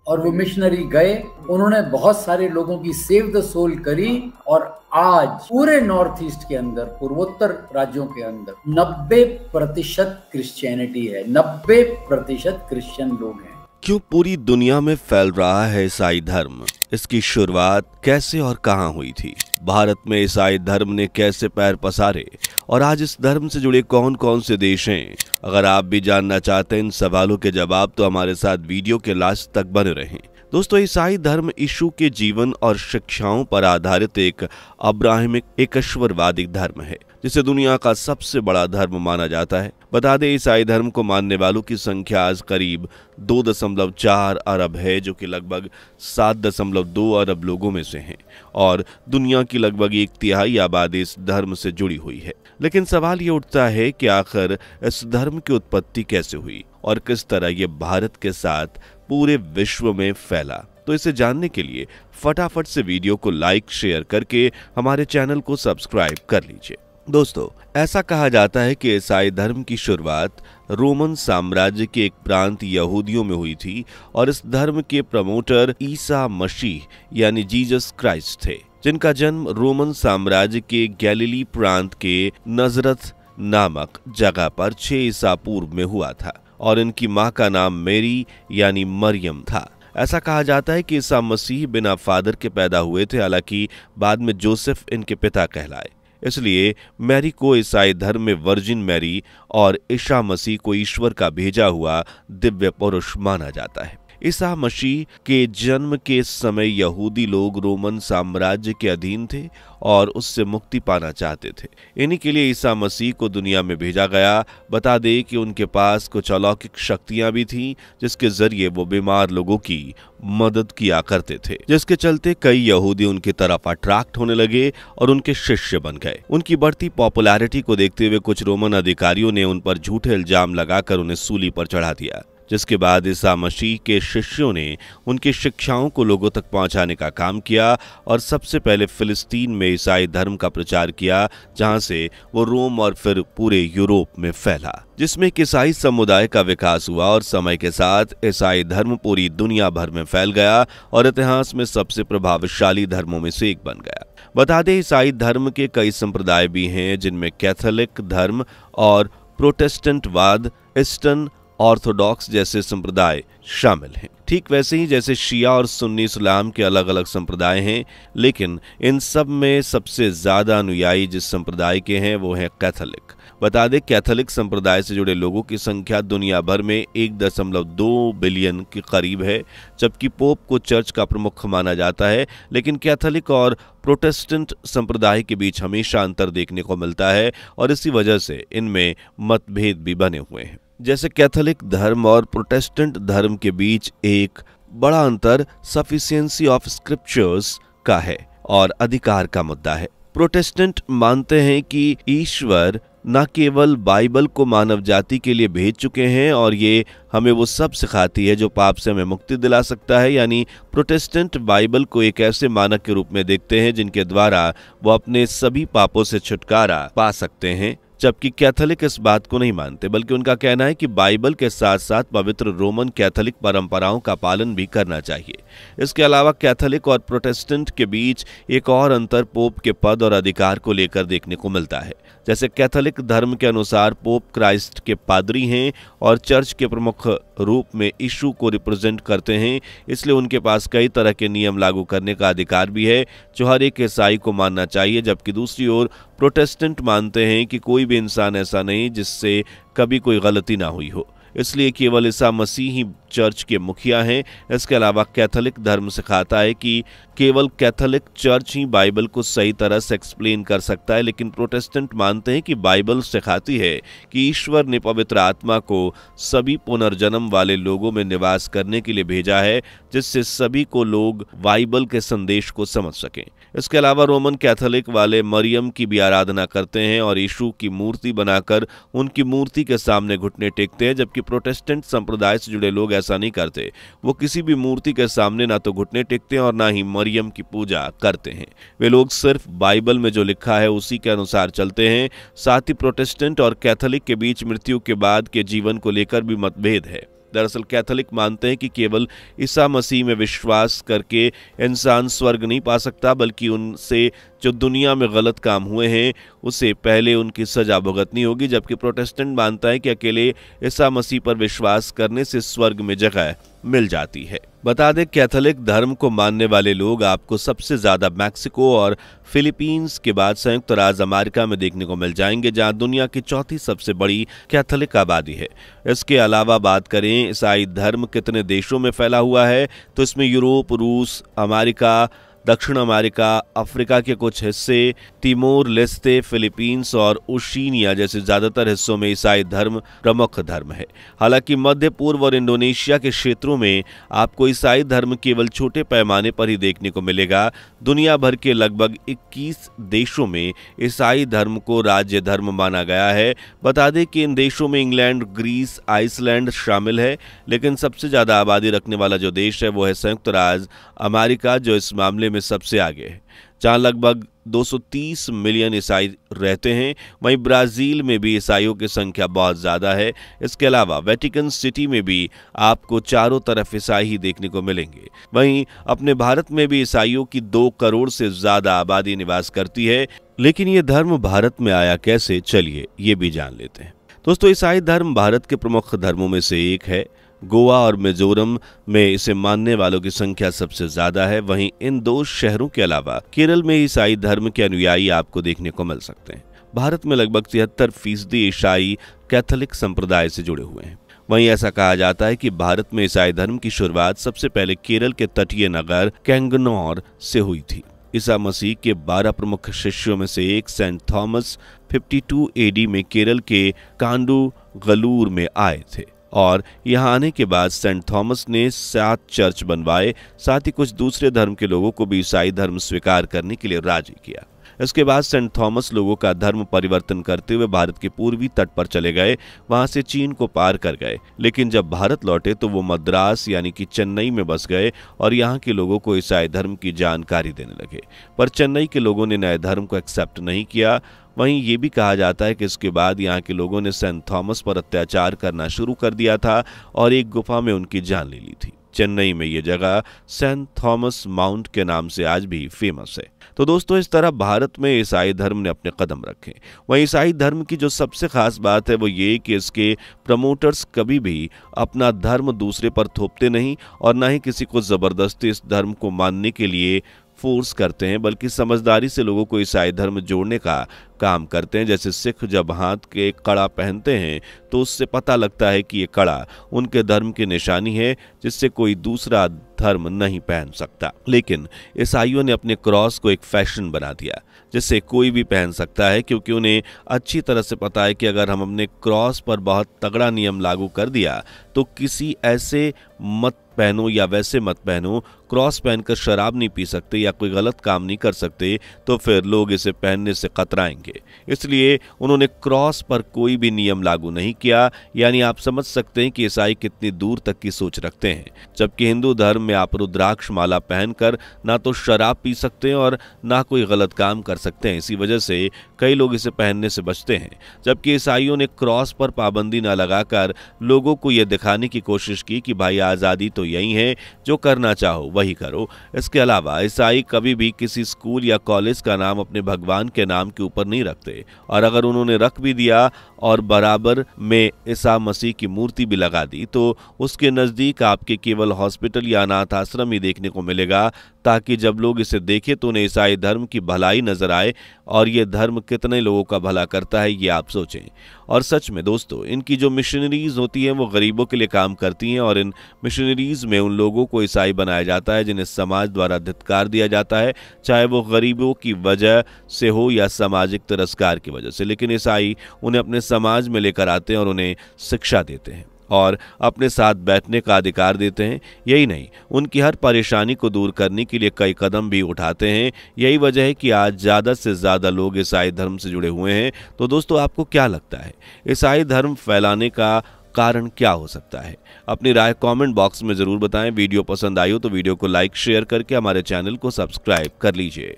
और वो मिशनरी गए, उन्होंने बहुत सारे लोगों की सेव द सोल करी और आज पूरे नॉर्थ ईस्ट के अंदर, पूर्वोत्तर राज्यों के अंदर 90% क्रिश्चियनिटी है, 90% क्रिश्चियन लोग हैं। क्यों पूरी दुनिया में फैल रहा है ईसाई धर्म? इसकी शुरुआत कैसे और कहां हुई थी? भारत में ईसाई धर्म ने कैसे पैर पसारे और आज इस धर्म से जुड़े कौन कौन से देश हैं? अगर आप भी जानना चाहते हैं इन सवालों के जवाब तो हमारे साथ वीडियो के लास्ट तक बने रहें। दोस्तों, ईसाई धर्म यीशु के जीवन और शिक्षाओं पर आधारित एक अब्राहमिक एकश्वरवादी धर्म है जिसे दुनिया का सबसे बड़ा धर्म माना जाता है। बता दें, ईसाई धर्म को मानने वालों की संख्या आज करीब 2.4 अरब है, जो कि लगभग 7.2 अरब लोगों में से हैं और दुनिया की लगभग 1/3 आबादी इस धर्म से जुड़ी हुई है। लेकिन सवाल ये उठता है कि आखिर इस धर्म की उत्पत्ति कैसे हुई और किस तरह ये भारत के साथ पूरे विश्व में फैला। तो इसे जानने के लिए फटाफट से वीडियो को लाइक शेयर करके हमारे चैनल को सब्सक्राइब कर लीजिए। दोस्तों, ऐसा कहा जाता है कि ईसाई धर्म की शुरुआत रोमन साम्राज्य के एक प्रांत यहूदियों में हुई थी और इस धर्म के प्रमोटर ईसा मसीह यानी जीसस क्राइस्ट थे, जिनका जन्म रोमन साम्राज्य के गैलीली प्रांत के नजरत नामक जगह पर 6 ईसा पूर्व में हुआ था और इनकी मां का नाम मेरी यानी मरियम था। ऐसा कहा जाता है कि ईसा मसीह बिना फादर के पैदा हुए थे, हालांकि बाद में जोसेफ इनके पिता कहलाए। इसलिए मैरी को ईसाई धर्म में वर्जिन मैरी और ईसा मसीह को ईश्वर का भेजा हुआ दिव्य पुरुष माना जाता है। ईसा मसीह के जन्म के समय यहूदी लोग रोमन साम्राज्य के अधीन थे और उससे मुक्ति पाना चाहते थे। इन्हीं के लिए ईसा मसीह को दुनिया में भेजा गया। बता दें कि उनके पास कुछ अलौकिक शक्तियां भी थीं, जिसके जरिए वो बीमार लोगों की मदद किया करते थे, जिसके चलते कई यहूदी उनकी तरफ अट्रैक्ट होने लगे और उनके शिष्य बन गए। उनकी बढ़ती पॉपुलैरिटी को देखते हुए कुछ रोमन अधिकारियों ने उन पर झूठे इल्जाम लगाकर उन्हें सूली पर चढ़ा दिया, जिसके बाद ईसा मसीह के शिष्यों ने उनकी शिक्षाओं को लोगों तक पहुंचाने का काम किया और सबसे पहले फिलिस्तीन में ईसाई धर्म का प्रचार किया, जहां से वो रोम और फिर पूरे यूरोप में फैला, जिसमें एक ईसाई समुदाय का विकास हुआ और समय के साथ ईसाई धर्म पूरी दुनिया भर में फैल गया और इतिहास में सबसे प्रभावशाली धर्मों में से एक बन गया। बता दें, ईसाई धर्म के कई संप्रदाय भी हैं, जिनमें कैथोलिक धर्म और प्रोटेस्टेंटवाद, ईस्टर्न ऑर्थोडॉक्स जैसे संप्रदाय शामिल हैं। ठीक वैसे ही जैसे शिया और सुन्नी इस्लाम के अलग अलग संप्रदाय हैं, लेकिन इन सब में सबसे ज्यादा अनुयायी जिस संप्रदाय के हैं वो है कैथोलिक। बता दें, कैथोलिक संप्रदाय से जुड़े लोगों की संख्या दुनिया भर में 1.2 बिलियन के करीब है, जबकि पोप को चर्च का प्रमुख माना जाता है। लेकिन कैथोलिक और प्रोटेस्टेंट संप्रदाय के बीच हमेशा अंतर देखने को मिलता है और इसी वजह से इनमें मतभेद भी बने हुए हैं। जैसे कैथोलिक धर्म और प्रोटेस्टेंट धर्म के बीच एक बड़ा अंतर सफिशिएंसी ऑफ स्क्रिप्चर्स का है और अधिकार का मुद्दा है। प्रोटेस्टेंट मानते हैं कि ईश्वर न केवल बाइबल को मानव जाति के लिए भेज चुके हैं और ये हमें वो सब सिखाती है जो पाप से हमें मुक्ति दिला सकता है, यानी प्रोटेस्टेंट बाइबल को एक ऐसे मानक के रूप में देखते हैं जिनके द्वारा वो अपने सभी पापों से छुटकारा पा सकते हैं। जबकि कैथोलिक इस बात को नहीं मानते, बल्कि उनका कहना है कि बाइबल के साथ साथ पवित्र रोमन कैथोलिक परंपराओं का पालन भी करना चाहिए। इसके अलावा कैथोलिक और प्रोटेस्टेंट के बीच एक और अंतर पोप के पद और अधिकार को लेकर देखने को मिलता है। जैसे कैथोलिक धर्म के अनुसार पोप क्राइस्ट के पादरी हैं और चर्च के प्रमुख रूप में यीशु को रिप्रेजेंट करते हैं, इसलिए उनके पास कई तरह के नियम लागू करने का अधिकार भी है जो हर एक ईसाई को मानना चाहिए। जबकि दूसरी ओर प्रोटेस्टेंट मानते हैं कि कोई भी इंसान ऐसा नहीं जिससे कभी कोई गलती ना हुई हो, इसलिए केवल ईसा मसीह ही चर्च के मुखिया हैं। इसके अलावा कैथोलिक धर्म सिखाता है कि केवल कैथोलिक चर्च ही बाइबल को सही तरह से एक्सप्लेन कर सकता है, लेकिन प्रोटेस्टेंट मानते हैं कि बाइबल सिखाती है कि ईश्वर ने पवित्र आत्मा को सभी पुनर्जन्म वाले लोगों में निवास करने के लिए भेजा है, जिससे सभी को लोग बाइबल के संदेश को समझ सकें। इसके अलावा रोमन कैथोलिक वाले मरियम की भी आराधना करते हैं और यीशु की मूर्ति बनाकर उनकी मूर्ति के सामने घुटने टेकते हैं, जबकि प्रोटेस्टेंट संप्रदाय से जुड़े लोग ऐसा नहीं करते। वो किसी भी मूर्ति के सामने ना तो घुटने टेकते हैं और ना ही मरियम की पूजा करते हैं। वे लोग सिर्फ बाइबल में जो लिखा है उसी के अनुसार चलते हैं। साथ ही प्रोटेस्टेंट और कैथोलिक के बीच मृत्यु के बाद के जीवन को लेकर भी मतभेद है। दरअसल कैथोलिक मानते हैं कि केवल ईसा मसीह में विश्वास करके इंसान स्वर्ग नहीं पा सकता, बल्कि उनसे जो दुनिया में गलत काम हुए हैं उसे पहले उनकी सजा भुगतनी होगी। जबकि प्रोटेस्टेंट मानता है कि अकेले ईसा मसीह पर विश्वास करने से स्वर्ग में जगह मिल जाती है। बता दें, कैथोलिक धर्म को मानने वाले लोग आपको सबसे ज्यादा मैक्सिको और फिलीपींस के बाद संयुक्त राज्य अमेरिका में देखने को मिल जाएंगे, जहां दुनिया की चौथी सबसे बड़ी कैथोलिक आबादी है। इसके अलावा बात करें ईसाई धर्म कितने देशों में फैला हुआ है, तो इसमें यूरोप, रूस, अमेरिका, दक्षिण अमेरिका, अफ्रीका के कुछ हिस्से, तिमोर लेस्ते, फिलीपींस और ओशिनिया जैसे ज्यादातर हिस्सों में ईसाई धर्म प्रमुख धर्म है। हालांकि मध्य पूर्व और इंडोनेशिया के क्षेत्रों में आपको ईसाई धर्म केवल छोटे पैमाने पर ही देखने को मिलेगा। दुनिया भर के लगभग 21 देशों में ईसाई धर्म को राज्य धर्म माना गया है। बता दें कि इन देशों में इंग्लैंड, ग्रीस, आइसलैंड शामिल है, लेकिन सबसे ज्यादा आबादी रखने वाला जो देश है वो है संयुक्त राज्य अमेरिका, जो इस मामले में सबसे आगे है, जहां लगभग 230 मिलियन ईसाई रहते हैं। वहीं ब्राजील में भी ईसाइयों की संख्या बहुत ज्यादा है। इसके अलावा वेटिकन सिटी में भी आपको चारों तरफ ईसाई ही देखने को मिलेंगे। वहीं अपने भारत में भी ईसाइयों की 2 करोड़ से ज्यादा आबादी निवास करती है। लेकिन ये धर्म भारत में आया कैसे, चलिए ये भी जान लेते हैं। दोस्तों, ईसाई धर्म भारत के प्रमुख धर्मों में से एक है। गोवा और मिजोरम में इसे मानने वालों की संख्या सबसे ज्यादा है। वहीं इन 2 शहरों के अलावा केरल में ईसाई धर्म के अनुयायी आपको देखने को मिल सकते हैं। भारत में लगभग 73% ईसाई कैथोलिक संप्रदाय से जुड़े हुए हैं। वहीं ऐसा कहा जाता है कि भारत में ईसाई धर्म की शुरुआत सबसे पहले केरल के तटीय नगर कैंगनौर से हुई थी। ईसा मसीह के 12 प्रमुख शिष्यों में से एक सेंट थॉमस 52 AD में केरल के कांडूगलूर में आए थे और यहाँ आने के बाद सेंट थॉमस ने 7 चर्च बनवाए। साथ ही कुछ दूसरे धर्म के लोगों को भी ईसाई धर्म स्वीकार करने के लिए राजी किया। इसके बाद सेंट थॉमस लोगों का धर्म परिवर्तन करते हुए भारत के पूर्वी तट पर चले गए, वहां से चीन को पार कर गए। लेकिन जब भारत लौटे तो वो मद्रास यानी कि चेन्नई में बस गए और यहाँ के लोगों को ईसाई धर्म की जानकारी देने लगे। पर चेन्नई के लोगों ने नए धर्म को एक्सेप्ट नहीं किया। वहीं ये भी कहा जाता है कि इसके बाद यहाँ के लोगों ने सेंट थॉमस पर अत्याचार करना शुरू कर दिया था और एक गुफा में उनकी जान ले ली थी। चेन्नई में ये जगह सेंट थॉमस माउंट के नाम से आज भी फेमस है। तो दोस्तों, इस तरह भारत में ईसाई धर्म ने अपने कदम रखे। वहीं ईसाई धर्म की जो सबसे खास बात है वो ये कि इसके प्रमोटर्स कभी भी अपना धर्म दूसरे पर थोपते नहीं और ना ही किसी को जबरदस्ती इस धर्म को मानने के लिए फोर्स करते हैं, बल्कि समझदारी से लोगों को ईसाई धर्म जोड़ने का काम करते हैं। जैसे सिख जब हाथ के कड़ा पहनते हैं तो उससे पता लगता है कि ये कड़ा उनके धर्म की निशानी है, जिससे कोई दूसरा धर्म नहीं पहन सकता। लेकिन ईसाइयों ने अपने क्रॉस को एक फैशन बना दिया जिससे कोई भी पहन सकता है, क्योंकि उन्हें अच्छी तरह से पता है कि अगर हम अपने क्रॉस पर बहुत तगड़ा नियम लागू कर दिया तो किसी ऐसे मत पहनो या वैसे मत पहनो, क्रॉस पहनकर शराब नहीं पी सकते या कोई गलत काम नहीं कर सकते, तो फिर लोग इसे पहनने से कतराएंगे। इसलिए उन्होंने क्रॉस पर कोई भी नियम लागू नहीं किया। यानी आप समझ सकते हैं कि ईसाई कितनी दूर तक की सोच रखते हैं। जबकि हिंदू धर्म में आप रुद्राक्ष माला पहनकर ना तो शराब पी सकते हैं और ना कोई गलत काम कर सकते हैं। इसी वजह से कई लोग इसे पहनने से बचते हैं। जबकि ईसाइयों ने क्रॉस पर पाबंदी न लगाकर लोगों को यह दिखाने की कोशिश की कि भाई आज़ादी तो यही है, जो करना चाहो वही करो। इसके अलावा ईसाई कभी भी किसी स्कूल या कॉलेज का नाम अपने भगवान के नाम के ऊपर नहीं रखते, और अगर उन्होंने रख भी दिया और बराबर में ईसा मसीह की मूर्ति भी लगा दी तो उसके नज़दीक आपके केवल हॉस्पिटल या अनाथ आश्रम ही देखने को मिलेगा, ताकि जब लोग इसे देखें तो उन्हें ईसाई धर्म की भलाई नजर आए। और ये धर्म कितने लोगों का भला करता है ये आप सोचें। और सच में दोस्तों, इनकी जो मिशनरीज होती हैं वो गरीबों के लिए काम करती हैं, और इन मिशनरीज में उन लोगों को ईसाई बनाया जाता है जिन्हें समाज द्वारा धिक्कार दिया जाता है, चाहे वो गरीबों की वजह से हो या सामाजिक तिरस्कार की वजह से। लेकिन ईसाई उन्हें अपने समाज में लेकर आते हैं और उन्हें शिक्षा देते हैं और अपने साथ बैठने का अधिकार देते हैं। यही नहीं, उनकी हर परेशानी को दूर करने के लिए कई कदम भी उठाते हैं। यही वजह है कि आज ज़्यादा से ज़्यादा लोग ईसाई धर्म से जुड़े हुए हैं। तो दोस्तों, आपको क्या लगता है ईसाई धर्म फैलाने का कारण क्या हो सकता है? अपनी राय कमेंट बॉक्स में ज़रूर बताएं। वीडियो पसंद आई हो तो वीडियो को लाइक शेयर करके हमारे चैनल को सब्सक्राइब कर लीजिए।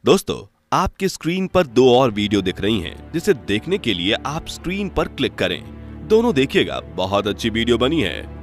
दोस्तों, आपके स्क्रीन पर 2 और वीडियो दिख रही हैं, जिसे देखने के लिए आप स्क्रीन पर क्लिक करें। दोनों देखिएगा, बहुत अच्छी वीडियो बनी है।